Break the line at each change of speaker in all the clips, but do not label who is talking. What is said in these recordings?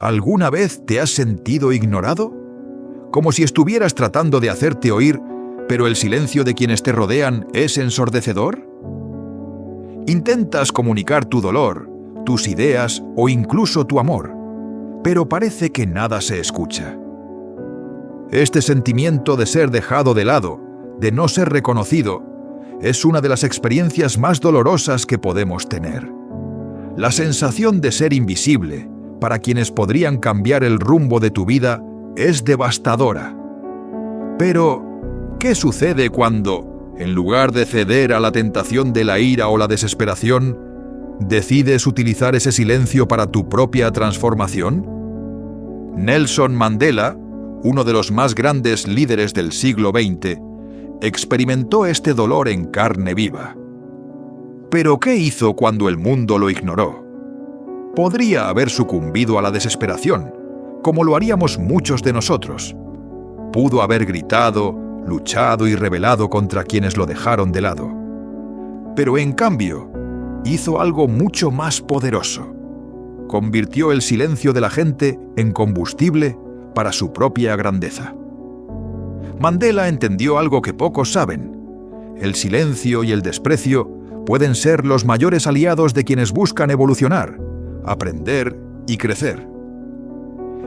¿Alguna vez te has sentido ignorado? Como si estuvieras tratando de hacerte oír, pero el silencio de quienes te rodean es ensordecedor. Intentas comunicar tu dolor, tus ideas o incluso tu amor, pero parece que nada se escucha. Este sentimiento de ser dejado de lado, de no ser reconocido, es una de las experiencias más dolorosas que podemos tener. La sensación de ser invisible, para quienes podrían cambiar el rumbo de tu vida, es devastadora. Pero, ¿qué sucede cuando, en lugar de ceder a la tentación de la ira o la desesperación, decides utilizar ese silencio para tu propia transformación? Nelson Mandela, uno de los más grandes líderes del siglo XX, experimentó este dolor en carne viva. ¿Pero qué hizo cuando el mundo lo ignoró? Podría haber sucumbido a la desesperación, como lo haríamos muchos de nosotros. Pudo haber gritado, luchado y rebelado contra quienes lo dejaron de lado. Pero en cambio, hizo algo mucho más poderoso. Convirtió el silencio de la gente en combustible para su propia grandeza. Mandela entendió algo que pocos saben. El silencio y el desprecio pueden ser los mayores aliados de quienes buscan evolucionar, aprender y crecer.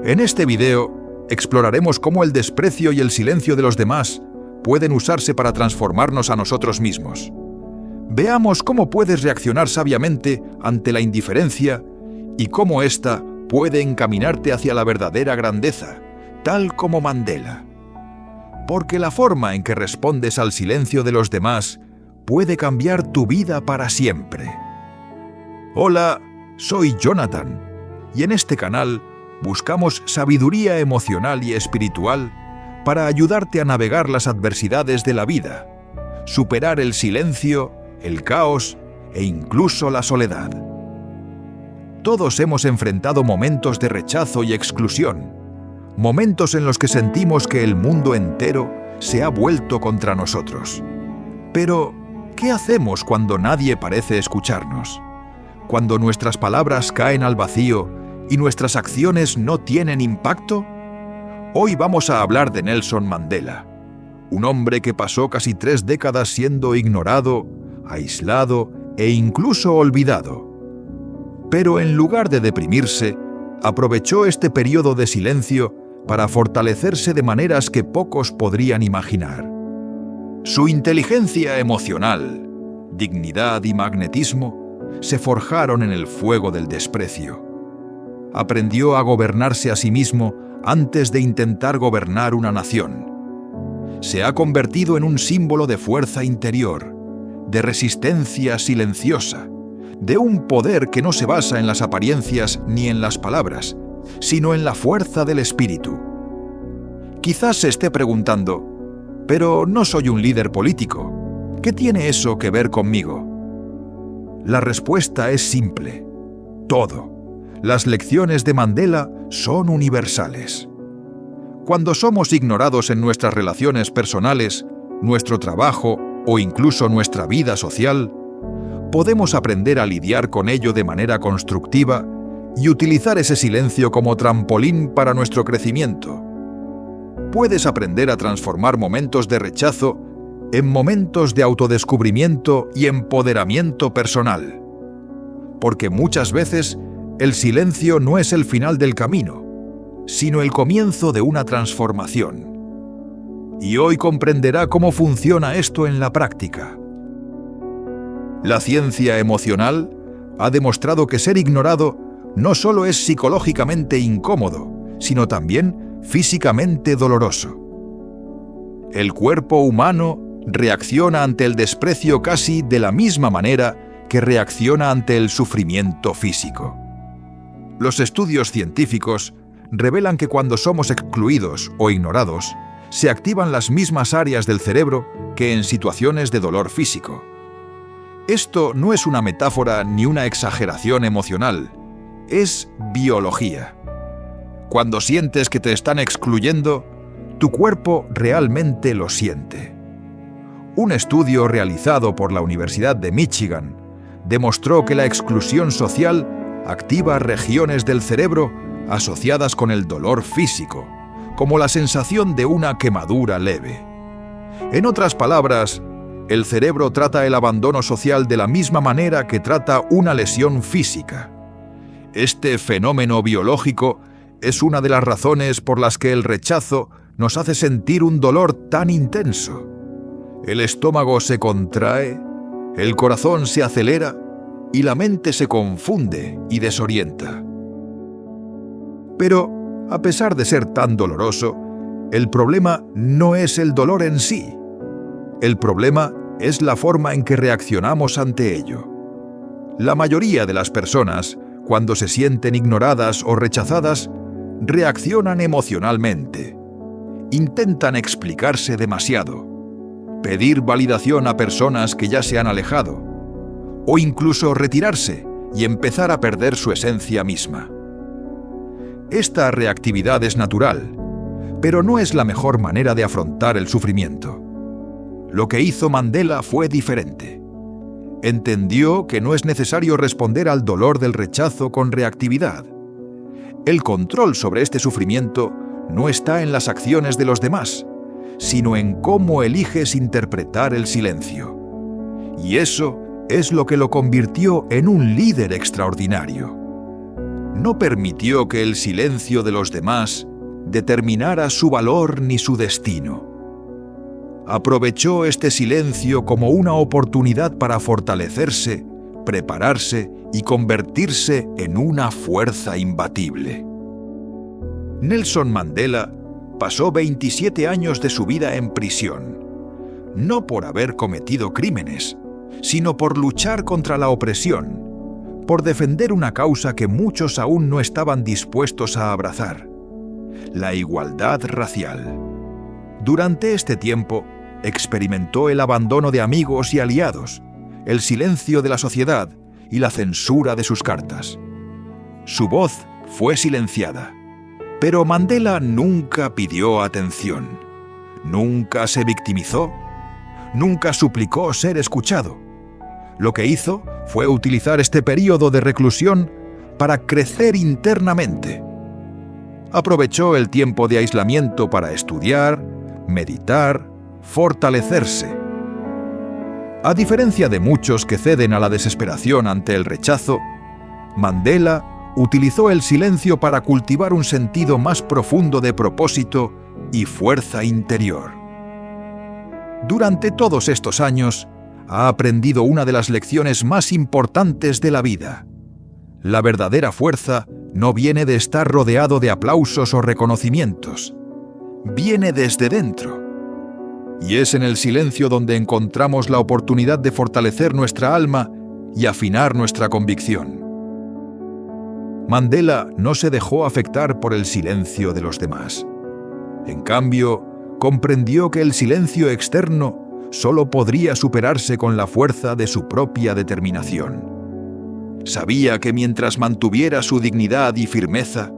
En este video exploraremos cómo el desprecio y el silencio de los demás pueden usarse para transformarnos a nosotros mismos. Veamos cómo puedes reaccionar sabiamente ante la indiferencia y cómo ésta puede encaminarte hacia la verdadera grandeza, tal como Mandela. Porque la forma en que respondes al silencio de los demás puede cambiar tu vida para siempre. Hola, soy Jonathan, y en este canal buscamos sabiduría emocional y espiritual para ayudarte a navegar las adversidades de la vida, superar el silencio, el caos e incluso la soledad. Todos hemos enfrentado momentos de rechazo y exclusión, momentos en los que sentimos que el mundo entero se ha vuelto contra nosotros. Pero, ¿qué hacemos cuando nadie parece escucharnos? Cuando nuestras palabras caen al vacío y nuestras acciones no tienen impacto? Hoy vamos a hablar de Nelson Mandela, un hombre que pasó casi 3 décadas siendo ignorado, aislado e incluso olvidado. Pero en lugar de deprimirse, aprovechó este periodo de silencio para fortalecerse de maneras que pocos podrían imaginar. Su inteligencia emocional, dignidad y magnetismo se forjaron en el fuego del desprecio. Aprendió a gobernarse a sí mismo antes de intentar gobernar una nación. Se ha convertido en un símbolo de fuerza interior, de resistencia silenciosa, de un poder que no se basa en las apariencias ni en las palabras, sino en la fuerza del espíritu. Quizás se esté preguntando, pero no soy un líder político. ¿Qué tiene eso que ver conmigo? La respuesta es simple. Todo. Las lecciones de Mandela son universales. Cuando somos ignorados en nuestras relaciones personales, nuestro trabajo o incluso nuestra vida social, podemos aprender a lidiar con ello de manera constructiva y utilizar ese silencio como trampolín para nuestro crecimiento. Puedes aprender a transformar momentos de rechazo en momentos de autodescubrimiento y empoderamiento personal. Porque muchas veces el silencio no es el final del camino, sino el comienzo de una transformación. Y hoy comprenderá cómo funciona esto en la práctica. La ciencia emocional ha demostrado que ser ignorado no solo es psicológicamente incómodo, sino también físicamente doloroso. El cuerpo humano reacciona ante el desprecio casi de la misma manera que reacciona ante el sufrimiento físico. Los estudios científicos revelan que cuando somos excluidos o ignorados, se activan las mismas áreas del cerebro que en situaciones de dolor físico. Esto no es una metáfora ni una exageración emocional, es biología. Cuando sientes que te están excluyendo, tu cuerpo realmente lo siente. Un estudio realizado por la Universidad de Michigan demostró que la exclusión social activa regiones del cerebro asociadas con el dolor físico, como la sensación de una quemadura leve. En otras palabras, el cerebro trata el abandono social de la misma manera que trata una lesión física. Este fenómeno biológico es una de las razones por las que el rechazo nos hace sentir un dolor tan intenso. El estómago se contrae, el corazón se acelera y la mente se confunde y desorienta. Pero, a pesar de ser tan doloroso, el problema no es el dolor en sí. El problema es la forma en que reaccionamos ante ello. La mayoría de las personas, cuando se sienten ignoradas o rechazadas, reaccionan emocionalmente. Intentan explicarse demasiado, pedir validación a personas que ya se han alejado, o incluso retirarse y empezar a perder su esencia misma. Esta reactividad es natural, pero no es la mejor manera de afrontar el sufrimiento. Lo que hizo Mandela fue diferente. Entendió que no es necesario responder al dolor del rechazo con reactividad. El control sobre este sufrimiento no está en las acciones de los demás, sino en cómo eliges interpretar el silencio. Y eso es lo que lo convirtió en un líder extraordinario. No permitió que el silencio de los demás determinara su valor ni su destino. Aprovechó este silencio como una oportunidad para fortalecerse, prepararse y convertirse en una fuerza imbatible. Nelson Mandela pasó 27 años de su vida en prisión, no por haber cometido crímenes, sino por luchar contra la opresión, por defender una causa que muchos aún no estaban dispuestos a abrazar: la igualdad racial. Durante este tiempo, experimentó el abandono de amigos y aliados, el silencio de la sociedad y la censura de sus cartas. Su voz fue silenciada, pero Mandela nunca pidió atención, nunca se victimizó, nunca suplicó ser escuchado. Lo que hizo fue utilizar este período de reclusión para crecer internamente. Aprovechó el tiempo de aislamiento para estudiar, meditar, fortalecerse. A diferencia de muchos que ceden a la desesperación ante el rechazo, Mandela utilizó el silencio para cultivar un sentido más profundo de propósito y fuerza interior. Durante todos estos años, ha aprendido una de las lecciones más importantes de la vida. La verdadera fuerza no viene de estar rodeado de aplausos o reconocimientos. Viene desde dentro. Y es en el silencio donde encontramos la oportunidad de fortalecer nuestra alma y afinar nuestra convicción. Mandela no se dejó afectar por el silencio de los demás. En cambio, comprendió que el silencio externo solo podría superarse con la fuerza de su propia determinación. Sabía que mientras mantuviera su dignidad y firmeza,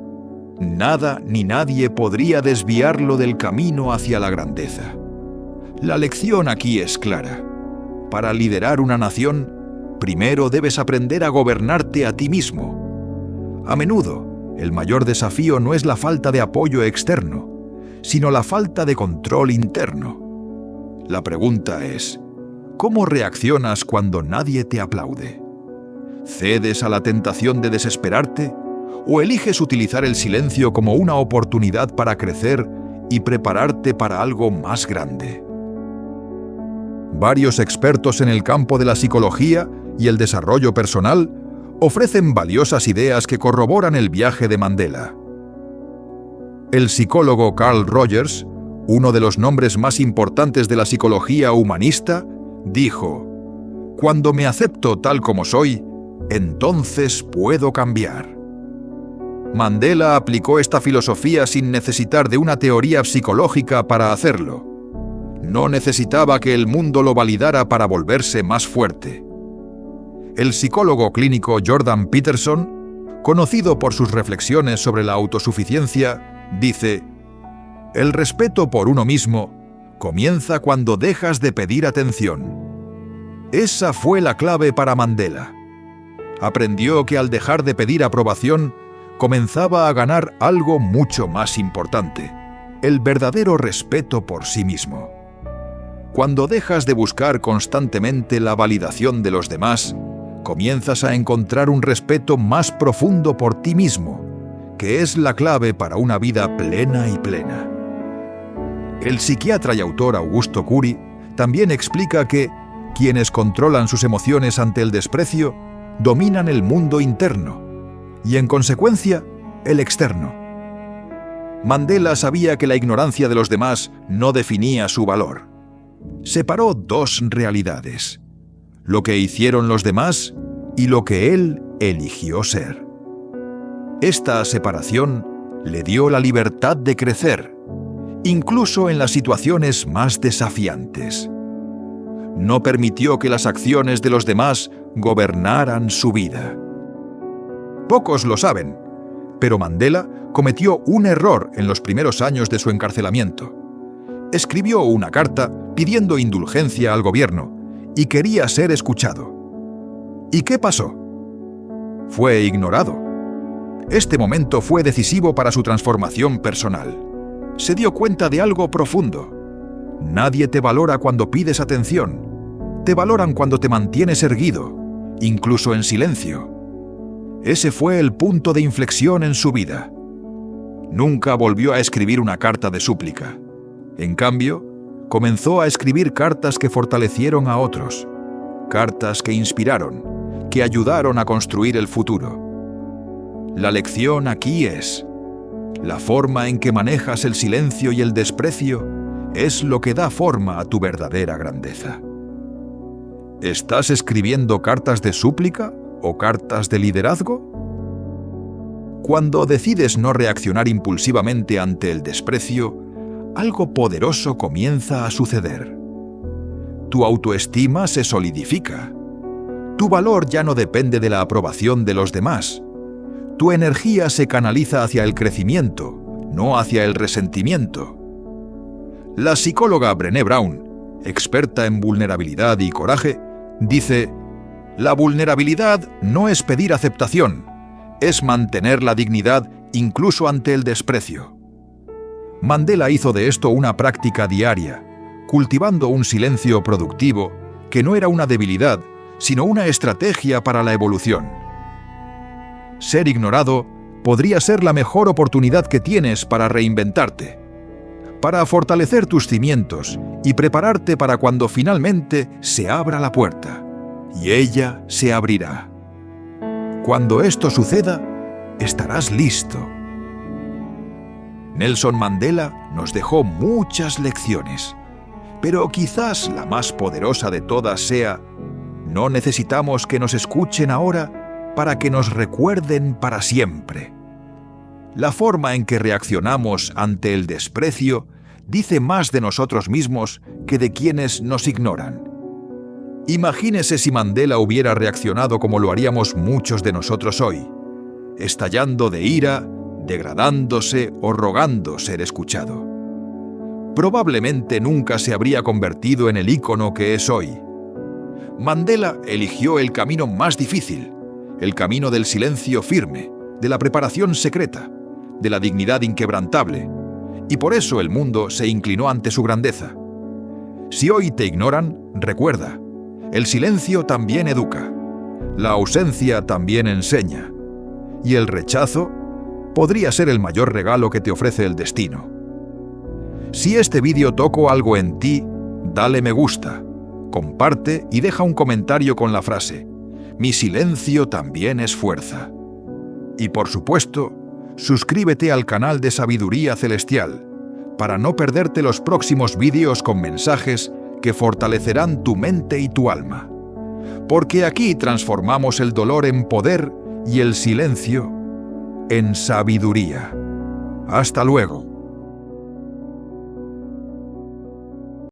nada ni nadie podría desviarlo del camino hacia la grandeza. La lección aquí es clara. Para liderar una nación, primero debes aprender a gobernarte a ti mismo. A menudo, el mayor desafío no es la falta de apoyo externo, sino la falta de control interno. La pregunta es, ¿cómo reaccionas cuando nadie te aplaude? ¿Cedes a la tentación de desesperarte o eliges utilizar el silencio como una oportunidad para crecer y prepararte para algo más grande? Varios expertos en el campo de la psicología y el desarrollo personal ofrecen valiosas ideas que corroboran el viaje de Mandela. El psicólogo Carl Rogers, uno de los nombres más importantes de la psicología humanista, dijo: «Cuando me acepto tal como soy, entonces puedo cambiar». Mandela aplicó esta filosofía sin necesitar de una teoría psicológica para hacerlo. No necesitaba que el mundo lo validara para volverse más fuerte. El psicólogo clínico Jordan Peterson, conocido por sus reflexiones sobre la autosuficiencia, dice: «El respeto por uno mismo comienza cuando dejas de pedir atención». Esa fue la clave para Mandela. Aprendió que al dejar de pedir aprobación, comenzaba a ganar algo mucho más importante: el verdadero respeto por sí mismo. Cuando dejas de buscar constantemente la validación de los demás, comienzas a encontrar un respeto más profundo por ti mismo, que es la clave para una vida plena y plena. El psiquiatra y autor Augusto Curi también explica que quienes controlan sus emociones ante el desprecio dominan el mundo interno y, en consecuencia, el externo. Mandela sabía que la ignorancia de los demás no definía su valor. Separó dos realidades: lo que hicieron los demás y lo que él eligió ser. Esta separación le dio la libertad de crecer, incluso en las situaciones más desafiantes. No permitió que las acciones de los demás gobernaran su vida. Pocos lo saben, pero Mandela cometió un error en los primeros años de su encarcelamiento. Escribió una carta pidiendo indulgencia al gobierno y quería ser escuchado. ¿Y qué pasó? Fue ignorado. Este momento fue decisivo para su transformación personal. Se dio cuenta de algo profundo. Nadie te valora cuando pides atención. Te valoran cuando te mantienes erguido, incluso en silencio. Ese fue el punto de inflexión en su vida. Nunca volvió a escribir una carta de súplica. En cambio, comenzó a escribir cartas que fortalecieron a otros, cartas que inspiraron, que ayudaron a construir el futuro. La lección aquí es: la forma en que manejas el silencio y el desprecio es lo que da forma a tu verdadera grandeza. ¿Estás escribiendo cartas de súplica o cartas de liderazgo? Cuando decides no reaccionar impulsivamente ante el desprecio, algo poderoso comienza a suceder. Tu autoestima se solidifica. Tu valor ya no depende de la aprobación de los demás. Tu energía se canaliza hacia el crecimiento, no hacia el resentimiento. La psicóloga Brené Brown, experta en vulnerabilidad y coraje, dice: la vulnerabilidad no es pedir aceptación, es mantener la dignidad incluso ante el desprecio. Mandela hizo de esto una práctica diaria, cultivando un silencio productivo que no era una debilidad, sino una estrategia para la evolución. Ser ignorado podría ser la mejor oportunidad que tienes para reinventarte, para fortalecer tus cimientos y prepararte para cuando finalmente se abra la puerta, y ella se abrirá. Cuando esto suceda, estarás listo. Nelson Mandela nos dejó muchas lecciones, pero quizás la más poderosa de todas sea: no necesitamos que nos escuchen ahora para que nos recuerden para siempre. La forma en que reaccionamos ante el desprecio dice más de nosotros mismos que de quienes nos ignoran. Imagínese si Mandela hubiera reaccionado como lo haríamos muchos de nosotros hoy, estallando de ira, degradándose o rogando ser escuchado. Probablemente nunca se habría convertido en el ícono que es hoy. Mandela eligió el camino más difícil, el camino del silencio firme, de la preparación secreta, de la dignidad inquebrantable, y por eso el mundo se inclinó ante su grandeza. Si hoy te ignoran, recuerda: el silencio también educa, la ausencia también enseña, y el rechazo podría ser el mayor regalo que te ofrece el destino. Si este vídeo tocó algo en ti, dale me gusta, comparte y deja un comentario con la frase: mi silencio también es fuerza. Y por supuesto, suscríbete al canal de Sabiduría Celestial para no perderte los próximos vídeos con mensajes que fortalecerán tu mente y tu alma. Porque aquí transformamos el dolor en poder y el silencio en sabiduría. Hasta luego.